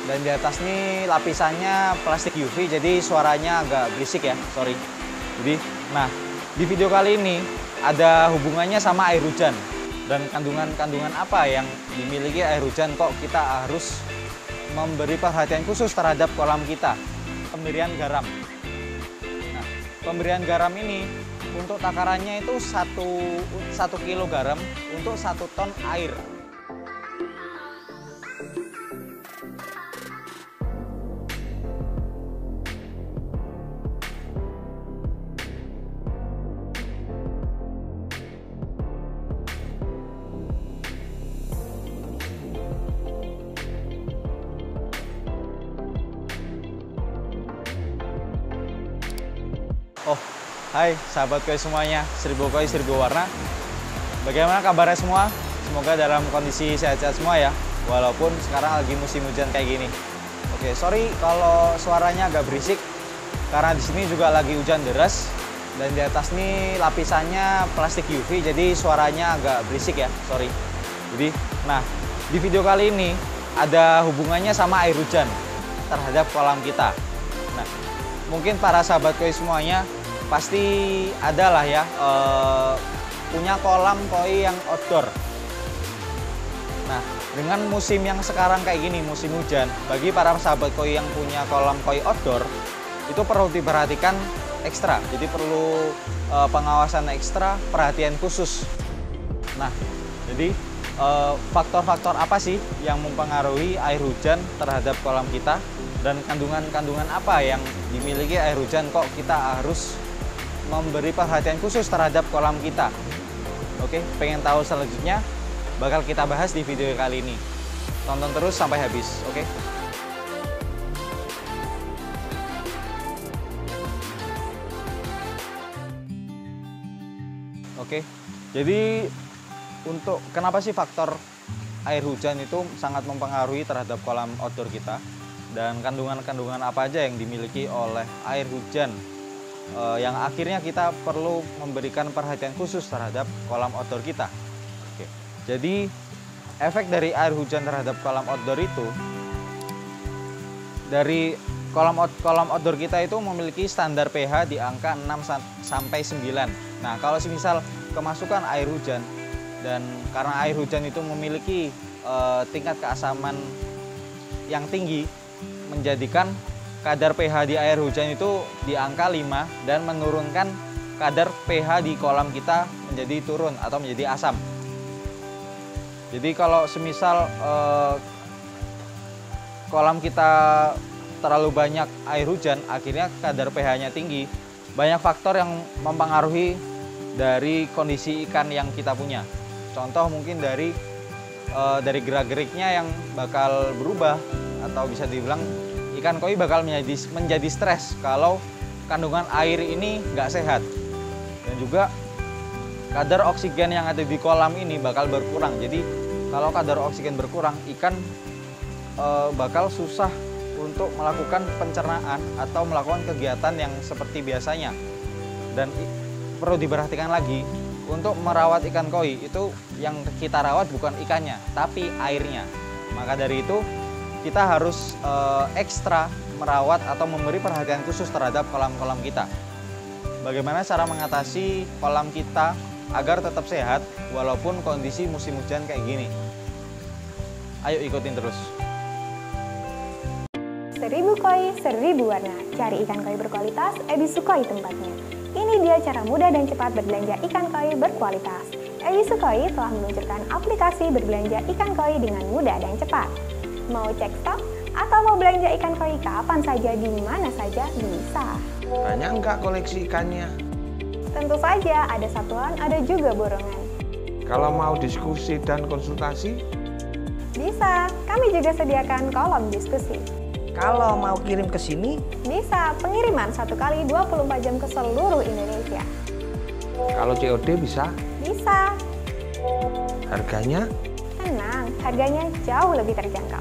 Dan di atas ini lapisannya plastik UV, jadi suaranya agak berisik ya, sorry. Nah, di video kali ini ada hubungannya sama air hujan. Dan kandungan-kandungan apa yang dimiliki air hujan kok kita harus memberi perhatian khusus terhadap kolam kita? Pemberian garam. Nah, pemberian garam ini untuk takarannya itu 1 kilo garam untuk 1 ton air. Oh, hai sahabat koi semuanya, 1000 koi 1000 warna. Bagaimana kabarnya semua? Semoga dalam kondisi sehat-sehat semua ya, walaupun sekarang lagi musim hujan kayak gini. Oke, sorry kalau suaranya agak berisik, karena di sini juga lagi hujan deras dan di atas nih lapisannya plastik UV, jadi suaranya agak berisik ya, sorry. Nah, di video kali ini ada hubungannya sama air hujan terhadap kolam kita. Nah, mungkin para sahabat koi semuanya pasti ada lah ya punya kolam koi yang outdoor. Nah, dengan musim yang sekarang kayak gini, musim hujan, bagi para sahabat koi yang punya kolam koi outdoor itu perlu diperhatikan ekstra. Jadi perlu pengawasan ekstra, perhatian khusus. Nah, jadi faktor-faktor apa sih yang mempengaruhi air hujan terhadap kolam kita? Dan kandungan-kandungan apa yang dimiliki air hujan kok kita harus memberi perhatian khusus terhadap kolam kita? Oke, pengen tahu selanjutnya? Bakal kita bahas di video kali ini. Tonton terus sampai habis, oke? Oke, jadi untuk kenapa sih faktor air hujan itu sangat mempengaruhi terhadap kolam outdoor kita? Dan kandungan-kandungan apa aja yang dimiliki oleh air hujan yang akhirnya kita perlu memberikan perhatian khusus terhadap kolam outdoor kita. Oke. Jadi efek dari air hujan terhadap kolam outdoor itu, dari kolam outdoor kita itu memiliki standar pH di angka 6 sampai 9. Nah, kalau misal kemasukan air hujan, dan karena air hujan itu memiliki tingkat keasaman yang tinggi, menjadikan kadar pH di air hujan itu di angka 5 dan menurunkan kadar pH di kolam kita menjadi turun atau menjadi asam. Jadi kalau semisal kolam kita terlalu banyak air hujan, akhirnya kadar pH-nya tinggi, banyak faktor yang mempengaruhi dari kondisi ikan yang kita punya. Contoh mungkin dari gerak-geriknya yang bakal berubah, atau bisa dibilang ikan koi bakal menjadi stres kalau kandungan air ini nggak sehat. Dan juga kadar oksigen yang ada di kolam ini bakal berkurang. Jadi kalau kadar oksigen berkurang, ikan bakal susah untuk melakukan pencernaan atau melakukan kegiatan yang seperti biasanya. Dan perlu diperhatikan lagi, untuk merawat ikan koi itu yang kita rawat bukan ikannya, tapi airnya. Maka dari itu kita harus ekstra merawat atau memberi perhatian khusus terhadap kolam-kolam kita. Bagaimana cara mengatasi kolam kita agar tetap sehat walaupun kondisi musim hujan kayak gini? Ayo ikutin terus. 1000 koi, 1000 warna. Cari ikan koi berkualitas, Ebisu Koi tempatnya. Ini dia cara mudah dan cepat berbelanja ikan koi berkualitas. Ebisu Koi telah meluncurkan aplikasi berbelanja ikan koi dengan mudah dan cepat. Mau cek stok atau mau belanja ikan koi kapan saja, di mana saja bisa. Banyak nggak koleksi ikannya? Tentu saja, ada satuan, ada juga borongan. Kalau mau diskusi dan konsultasi? Bisa, kami juga sediakan kolom diskusi. Kalau mau kirim ke sini? Bisa, pengiriman 1 kali 24 jam ke seluruh Indonesia. Kalau COD bisa? Bisa. Harganya? Tenang, harganya jauh lebih terjangkau.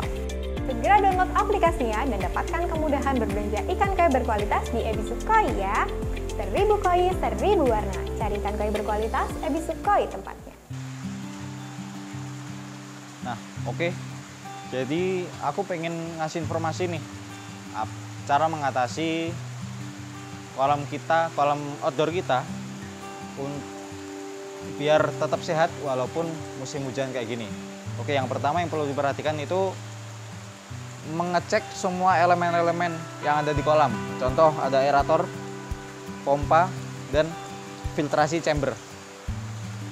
Segera download aplikasinya dan dapatkan kemudahan berbelanja ikan koi berkualitas di Ebisu Koi ya. 1000 koi, 1000 warna. Cari ikan koi berkualitas, Ebisu Koi tempatnya. Nah, oke. Jadi aku pengen ngasih informasi nih, cara mengatasi kolam outdoor kita biar tetap sehat walaupun musim hujan kayak gini. Oke, yang pertama yang perlu diperhatikan itu mengecek semua elemen-elemen yang ada di kolam. Contoh ada aerator, pompa, dan filtrasi chamber.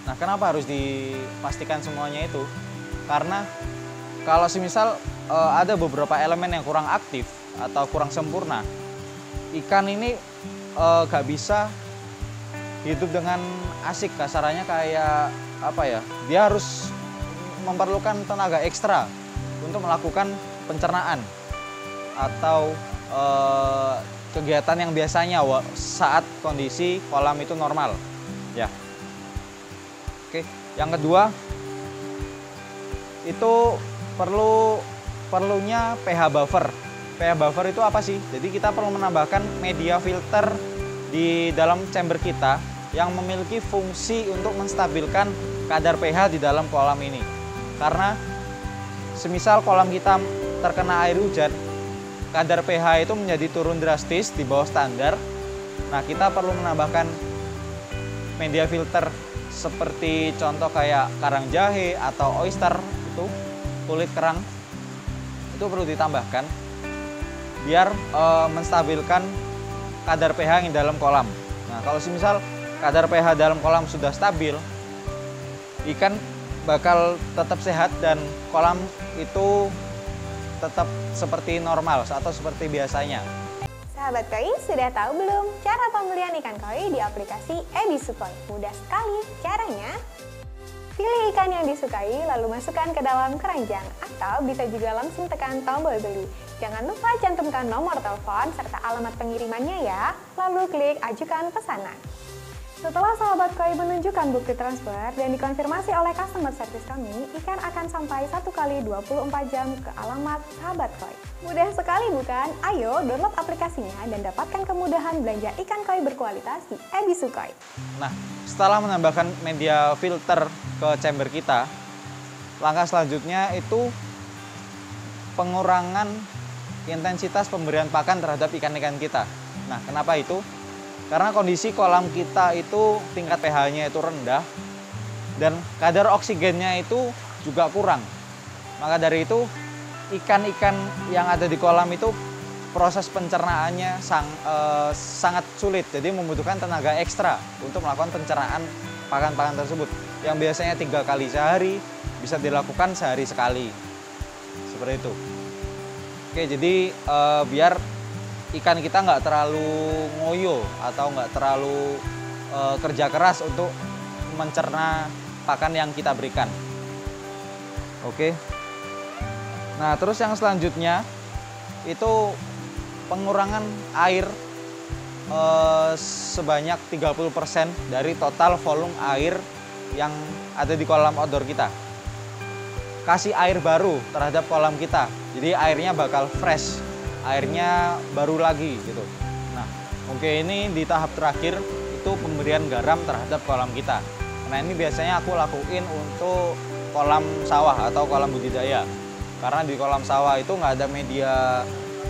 Nah, kenapa harus dipastikan semuanya itu? Karena kalau semisal ada beberapa elemen yang kurang aktif atau kurang sempurna, ikan ini gak bisa hidup dengan asik. Kasarannya kayak apa ya, dia harus memerlukan tenaga ekstra untuk melakukan pencernaan atau kegiatan yang biasanya saat kondisi kolam itu normal ya. Oke, yang kedua itu perlunya pH buffer. pH buffer itu apa sih? Jadi kita perlu menambahkan media filter di dalam chamber kita yang memiliki fungsi untuk menstabilkan kadar pH di dalam kolam ini. Karena semisal kolam kita terkena air hujan, kadar pH itu menjadi turun drastis di bawah standar. Nah, kita perlu menambahkan media filter seperti contoh kayak karang jahe atau oyster, itu kulit kerang, itu perlu ditambahkan biar menstabilkan kadar pH yang dalam kolam. Nah, kalau semisal kadar pH dalam kolam sudah stabil, ikan bakal tetap sehat dan kolam itu tetap seperti normal atau seperti biasanya. Sahabat koi, sudah tahu belum cara pembelian ikan koi di aplikasi Ebisukoi? Mudah sekali caranya. Pilih ikan yang disukai lalu masukkan ke dalam keranjang atau bisa juga langsung tekan tombol beli. Jangan lupa cantumkan nomor telepon serta alamat pengirimannya ya, lalu klik ajukan pesanan. Setelah sahabat koi menunjukkan bukti transfer dan dikonfirmasi oleh customer service kami, ikan akan sampai 1 kali 24 jam ke alamat sahabat koi. Mudah sekali bukan? Ayo download aplikasinya dan dapatkan kemudahan belanja ikan koi berkualitas di Ebisukoi. Nah, setelah menambahkan media filter ke chamber kita, langkah selanjutnya itu pengurangan intensitas pemberian pakan terhadap ikan-ikan kita. Nah, kenapa itu? Karena kondisi kolam kita itu tingkat pH-nya itu rendah dan kadar oksigennya itu juga kurang. Maka dari itu ikan-ikan yang ada di kolam itu proses pencernaannya sangat sulit. Jadi membutuhkan tenaga ekstra untuk melakukan pencernaan pakan-pakan tersebut. Yang biasanya 3 kali sehari bisa dilakukan sehari sekali. Seperti itu. Oke, jadi biar ikan kita nggak terlalu ngoyo atau nggak terlalu kerja keras untuk mencerna pakan yang kita berikan. Oke. Nah, terus yang selanjutnya itu pengurangan air sebanyak 30% dari total volume air yang ada di kolam outdoor kita. Kasih air baru terhadap kolam kita, jadi airnya bakal fresh, airnya baru lagi gitu. Nah, oke, ini di tahap terakhir itu pemberian garam terhadap kolam kita. Nah, ini biasanya aku lakuin untuk kolam sawah atau kolam budidaya. Karena di kolam sawah itu nggak ada media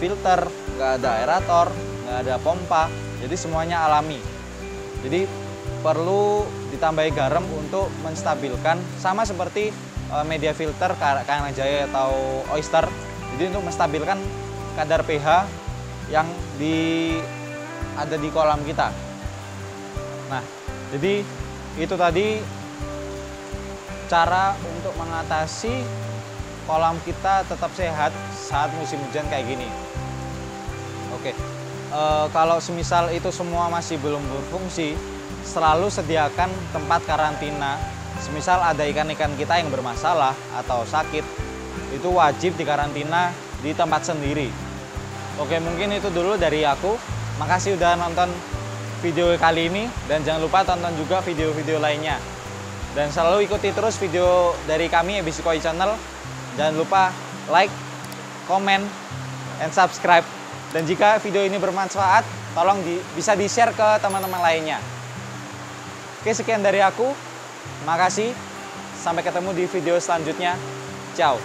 filter, nggak ada aerator, nggak ada pompa, jadi semuanya alami. Jadi perlu ditambahi garam untuk menstabilkan, sama seperti media filter karang jahe atau oyster. Jadi untuk menstabilkan kadar pH yang ada di kolam kita. Nah, jadi itu tadi cara untuk mengatasi kolam kita tetap sehat saat musim hujan kayak gini. Oke, kalau semisal itu semua masih belum berfungsi, selalu sediakan tempat karantina. Semisal ada ikan-ikan kita yang bermasalah atau sakit, itu wajib dikarantina di tempat sendiri. Oke, mungkin itu dulu dari aku. Makasih udah nonton video kali ini, dan jangan lupa tonton juga video-video lainnya. Dan selalu ikuti terus video dari kami Ebisukoi Channel. Jangan lupa like, comment, and subscribe. Dan jika video ini bermanfaat, tolong bisa di-share ke teman-teman lainnya. Oke, sekian dari aku. Makasih. Sampai ketemu di video selanjutnya. Ciao.